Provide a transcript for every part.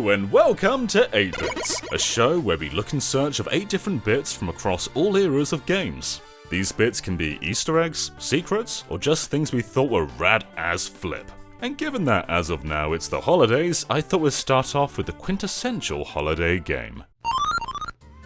Hello and welcome to 8-Bits, a show where we look in search of 8 different bits from across all eras of games. These bits can be Easter eggs, secrets, or just things we thought were rad as flip. And given that as of now it's the holidays, I thought we'd start off with the quintessential holiday game.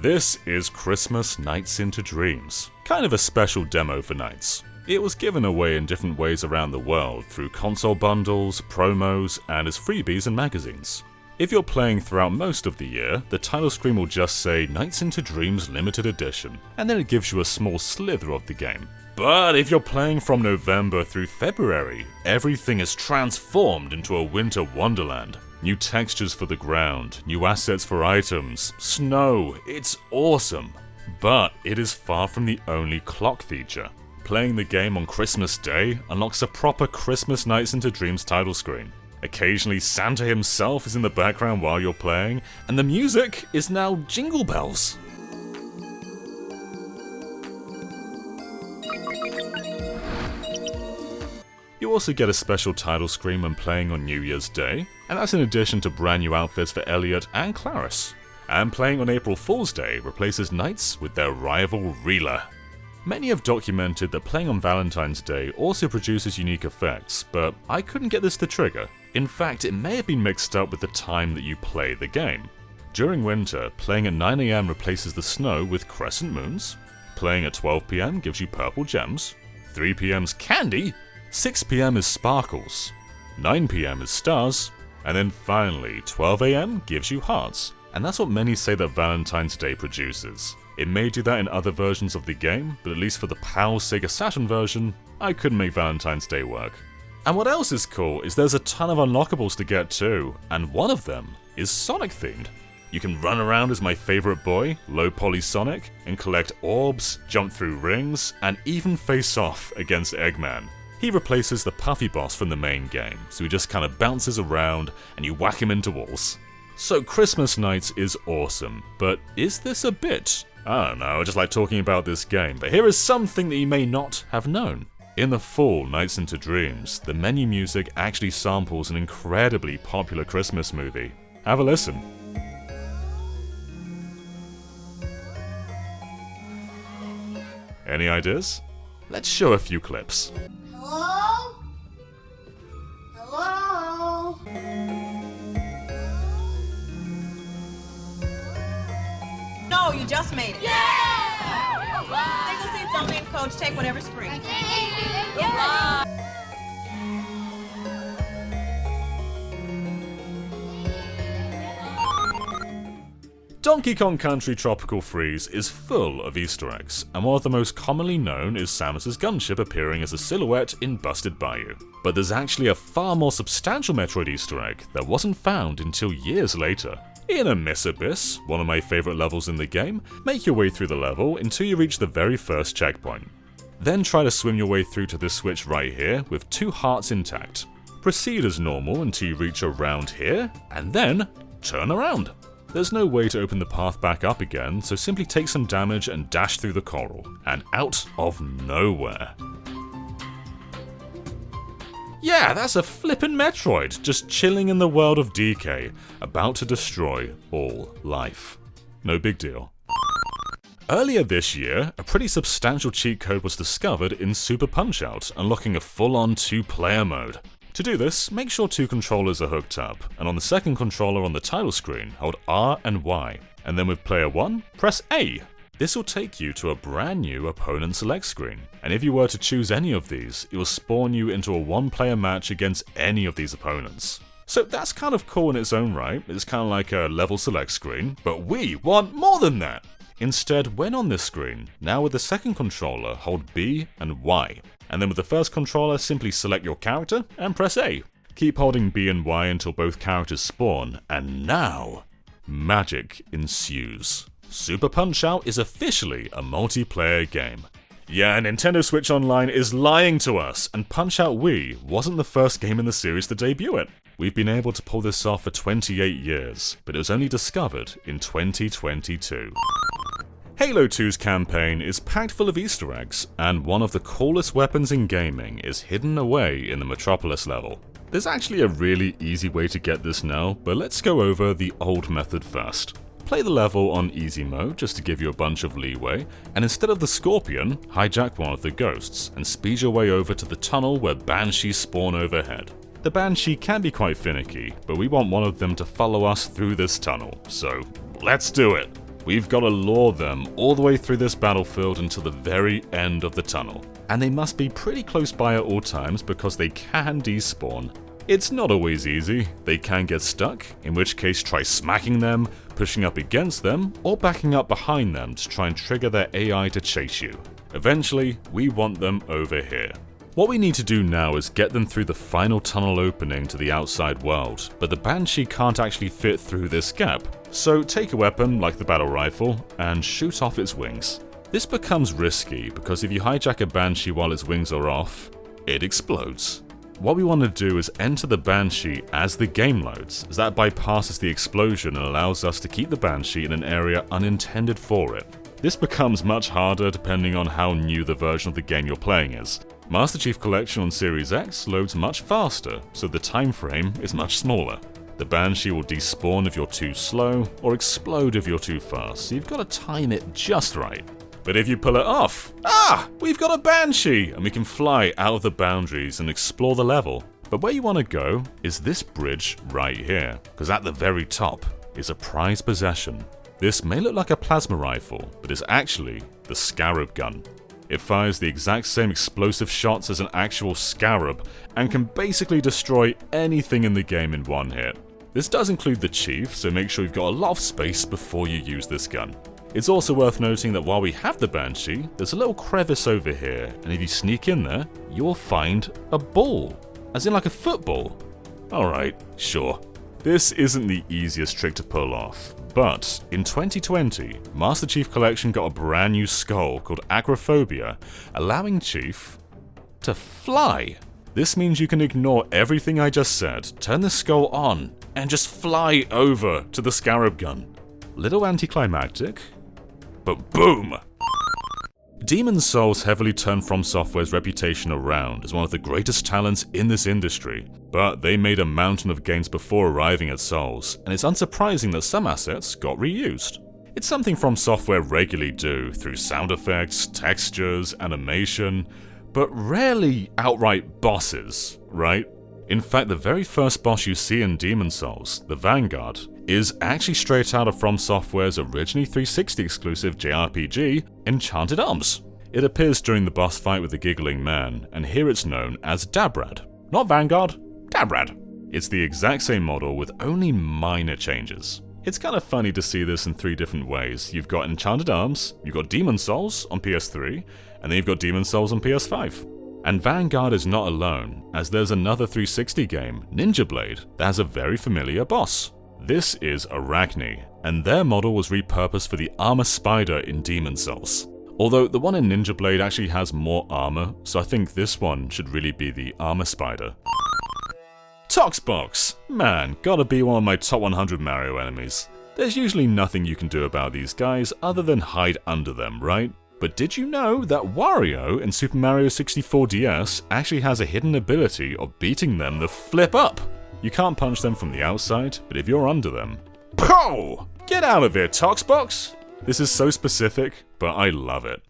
This is Christmas Nights into Dreams, kind of a special demo for Nights. It was given away in different ways around the world through console bundles, promos, and as freebies in magazines. If you're playing throughout most of the year, the title screen will just say Nights into Dreams Limited Edition, and then it gives you a small slither of the game. But if you're playing from November through February, everything is transformed into a winter wonderland. New textures for the ground, new assets for items, snow, it's awesome. But it is far from the only clock feature. Playing the game on Christmas Day unlocks a proper Christmas Nights into Dreams title screen. Occasionally Santa himself is in the background while you're playing, and the music is now Jingle Bells. You also get a special title screen when playing on New Year's Day, and that's in addition to brand new outfits for Elliot and Clarice. And playing on April Fool's Day replaces Nights with their rival Reeler. Many have documented that playing on Valentine's Day also produces unique effects, but I couldn't get this to trigger. In fact, it may have been mixed up with the time that you play the game. During winter, playing at 9 AM replaces the snow with crescent moons, playing at 12 PM gives you purple gems, 3 PM's candy, 6 PM is sparkles, 9 PM is stars, and then finally 12 AM gives you hearts. And that's what many say that Valentine's Day produces. It may do that in other versions of the game, but at least for the PAL Sega Saturn version, I couldn't make Valentine's Day work. And what else is cool is there's a ton of unlockables to get too, and one of them is Sonic themed. You can run around as my favourite boy, Low Poly Sonic, and collect orbs, jump through rings, and even face off against Eggman. He replaces the Puffy boss from the main game, so he just kinda bounces around and you whack him into walls. So Christmas Nights is awesome, but is this a bit? I don't know, I just like talking about this game, but here is something that you may not have known. In the full Nights into Dreams, the menu music actually samples an incredibly popular Christmas movie. Have a listen. Any ideas? Let's show a few clips. Hello? Hello? No, you just made it. Yeah! Single seats only, and coach, take whatever's free. Yeah! Donkey Kong Country Tropical Freeze is full of Easter eggs, and one of the most commonly known is Samus's gunship appearing as a silhouette in Busted Bayou. But there's actually a far more substantial Metroid Easter egg that wasn't found until years later. In Abyss Abyss, one of my favourite levels in the game, make your way through the level until you reach the very first checkpoint. Then try to swim your way through to this switch right here with 2 hearts intact. Proceed as normal until you reach around here, and then turn around. There's no way to open the path back up again, so simply take some damage and dash through the coral, and out of nowhere. Yeah, that's a flippin' Metroid, just chilling in the world of DK, about to destroy all life. No big deal. Earlier this year, a pretty substantial cheat code was discovered in Super Punch-Out, unlocking a full-on 2-player mode. To do this, make sure 2 controllers are hooked up, and on the second controller on the title screen, hold R and Y, and then with player 1, press A. This will take you to a brand new opponent select screen, and if you were to choose any of these, it will spawn you into a 1-player match against any of these opponents. So that's kind of cool in its own right, it's kind of like a level select screen, but we want more than that! Instead, when on this screen, now with the second controller, hold B and Y, and then with the first controller, simply select your character and press A. Keep holding B and Y until both characters spawn, and now, magic ensues. Super Punch-Out is officially a multiplayer game. Yeah, Nintendo Switch Online is lying to us, and Punch-Out Wii wasn't the first game in the series to debut it. We've been able to pull this off for 28 years, but it was only discovered in 2022. Halo 2's campaign is packed full of Easter eggs, and one of the coolest weapons in gaming is hidden away in the Metropolis level. There's actually a really easy way to get this now, but let's go over the old method first. Play the level on easy mode just to give you a bunch of leeway, and instead of the scorpion, hijack one of the ghosts and speed your way over to the tunnel where banshees spawn overhead. The banshee can be quite finicky, but we want one of them to follow us through this tunnel, so let's do it! We've got to lure them all the way through this battlefield until the very end of the tunnel. And they must be pretty close by at all times because they can despawn. It's not always easy, they can get stuck, in which case try smacking them, pushing up against them, or backing up behind them to try and trigger their AI to chase you. Eventually, we want them over here. What we need to do now is get them through the final tunnel opening to the outside world, but the Banshee can't actually fit through this gap. So take a weapon like the battle rifle and shoot off its wings. This becomes risky because if you hijack a Banshee while its wings are off, it explodes. What we want to do is enter the Banshee as the game loads, as that bypasses the explosion and allows us to keep the Banshee in an area unintended for it. This becomes much harder depending on how new the version of the game you're playing is. Master Chief Collection on Series X loads much faster, so the time frame is much smaller. The Banshee will despawn if you're too slow, or explode if you're too fast, so you've got to time it just right. But if you pull it off, we've got a Banshee, and we can fly out of the boundaries and explore the level. But where you want to go is this bridge right here, because at the very top is a prized possession. This may look like a plasma rifle, but it's actually the Scarab gun. It fires the exact same explosive shots as an actual Scarab, and can basically destroy anything in the game in one hit. This does include the Chief, so make sure you've got a lot of space before you use this gun. It's also worth noting that while we have the Banshee, there's a little crevice over here, and if you sneak in there, you'll find a ball. As in like a football. Alright, sure. This isn't the easiest trick to pull off, but in 2020, Master Chief Collection got a brand new skull called Acrophobia, allowing Chief to fly. This means you can ignore everything I just said, turn the skull on, and just fly over to the Scarab gun. Little anticlimactic, but boom! Demon's Souls heavily turned From Software's reputation around as one of the greatest talents in this industry, but they made a mountain of games before arriving at Souls, and it's unsurprising that some assets got reused. It's something From Software regularly do through sound effects, textures, animation, but rarely outright bosses, right? In fact, the very first boss you see in Demon's Souls, the Vanguard, is actually straight out of From Software's originally 360 exclusive JRPG, Enchanted Arms. It appears during the boss fight with the Giggling Man, and here it's known as Dabrad. Not Vanguard, Dabrad. It's the exact same model with only minor changes. It's kind of funny to see this in three different ways. You've got Enchanted Arms, you've got Demon's Souls on PS3, and then you've got Demon's Souls on PS5. And Vanguard is not alone, as there's another 360 game, Ninja Blade, that has a very familiar boss. This is Arachne, and their model was repurposed for the armor spider in Demon's Souls. Although the one in Ninja Blade actually has more armor, so I think this one should really be the armor spider. Toxbox! Man, gotta be one of my top 100 Mario enemies. There's usually nothing you can do about these guys other than hide under them, right? But did you know that Wario in Super Mario 64 DS actually has a hidden ability of beating them the flip up? You can't punch them from the outside, but if you're under them, POW! Get out of here, Toxbox! This is so specific, but I love it.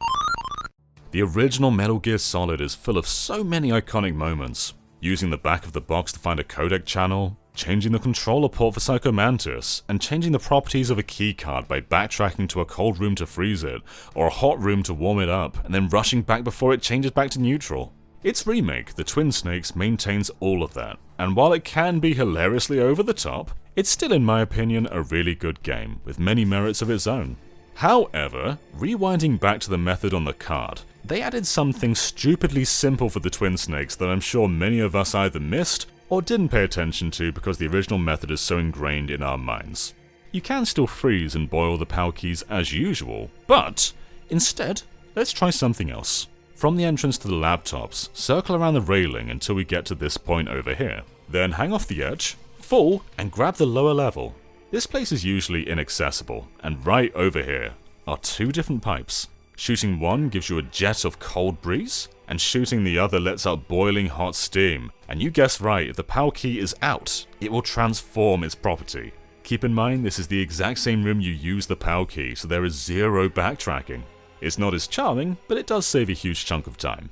The original Metal Gear Solid is full of so many iconic moments. Using the back of the box to find a codec channel, changing the controller port for Psycho Mantis, and changing the properties of a keycard by backtracking to a cold room to freeze it, or a hot room to warm it up, and then rushing back before it changes back to neutral. Its remake, The Twin Snakes, maintains all of that, and while it can be hilariously over the top, it's still in my opinion a really good game, with many merits of its own. However, rewinding back to the method on the card, they added something stupidly simple for the Twin Snakes that I'm sure many of us either missed or didn't pay attention to because the original method is so ingrained in our minds. You can still freeze and boil the POW keys as usual, but instead, let's try something else. From the entrance to the laptops, circle around the railing until we get to this point over here. Then hang off the edge, fall, and grab the lower level. This place is usually inaccessible, and right over here are two different pipes. Shooting one gives you a jet of cold breeze, and shooting the other lets out boiling hot steam. And you guessed right, if the POW key is out, it will transform its property. Keep in mind, this is the exact same room you use the POW key, so there is zero backtracking. It's not as charming, but it does save a huge chunk of time.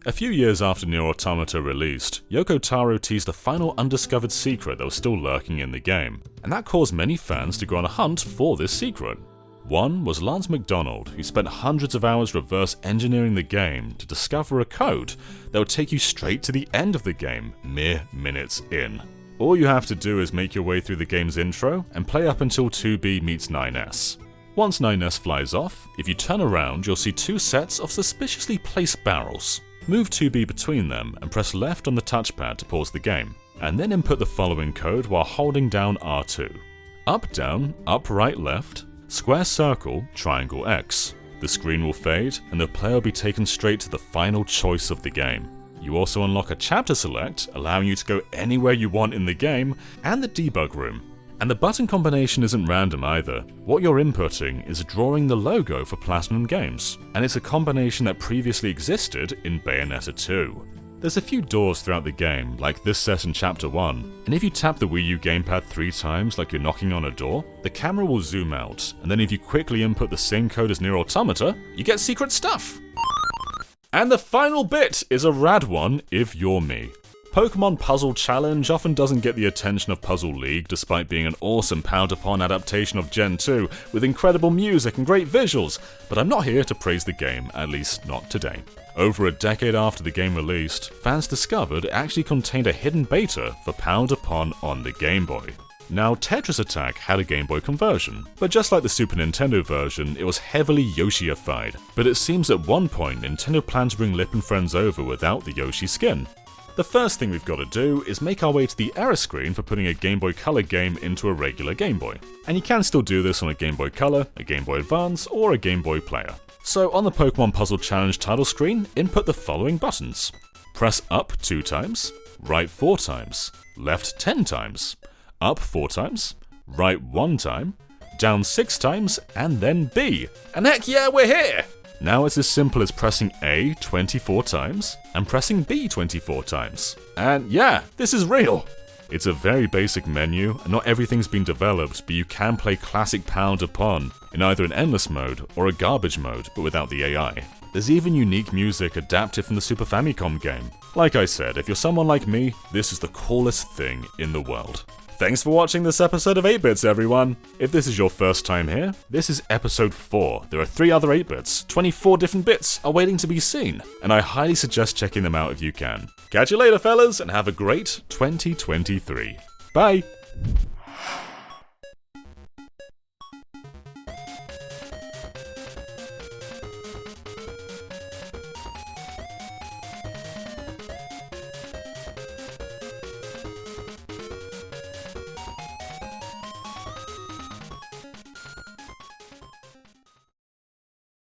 A few years after NieR Automata released, Yoko Taro teased a final undiscovered secret that was still lurking in the game, and that caused many fans to go on a hunt for this secret. One was Lance McDonald, who spent hundreds of hours reverse engineering the game to discover a code that would take you straight to the end of the game, mere minutes in. All you have to do is make your way through the game's intro and play up until 2B meets NiGHTS. Once NiGHTS flies off, if you turn around you'll see two sets of suspiciously placed barrels. Move 2B between them and press left on the touchpad to pause the game, and then input the following code while holding down R2. Up down, up right left, square circle, triangle X. The screen will fade and the player will be taken straight to the final choice of the game. You also unlock a chapter select, allowing you to go anywhere you want in the game, and the debug room. And the button combination isn't random either. What you're inputting is drawing the logo for Platinum Games, and it's a combination that previously existed in Bayonetta 2. There's a few doors throughout the game, like this set in Chapter 1, and if you tap the Wii U gamepad 3 times like you're knocking on a door, the camera will zoom out, and then if you quickly input the same code as NieR Automata, you get secret stuff! And the final bit is a rad one if you're me. Pokemon Puzzle Challenge often doesn't get the attention of Puzzle League despite being an awesome pound-upon adaptation of Gen 2 with incredible music and great visuals, but I'm not here to praise the game, at least not today. Over a decade after the game released, fans discovered it actually contained a hidden beta for pound-upon on the Game Boy. Now, Tetris Attack had a Game Boy conversion, but just like the Super Nintendo version, it was heavily Yoshi-ified. But it seems at one point Nintendo planned to bring Lip and Friends over without the Yoshi skin. The first thing we've got to do is make our way to the error screen for putting a Game Boy Color game into a regular Game Boy. And you can still do this on a Game Boy Color, a Game Boy Advance, or a Game Boy Player. So on the Pokemon Puzzle Challenge title screen, input the following buttons. Press up 2 times, right 4 times, left 10 times, up 4 times, right 1 time, down 6 times, and then B. And heck yeah, we're here! Now it's as simple as pressing A 24 times and pressing B 24 times. And yeah, this is real! It's a very basic menu, and not everything's been developed, but you can play classic pound-upon in either an endless mode or a garbage mode, but without the AI. There's even unique music adapted from the Super Famicom game. Like I said, if you're someone like me, this is the coolest thing in the world. Thanks for watching this episode of 8-Bits, everyone! If this is your first time here, this is episode 4. There are 3 other 8-Bits, 24 different bits are waiting to be seen, and I highly suggest checking them out if you can. Catch you later, fellas, and have a great 2023. Bye!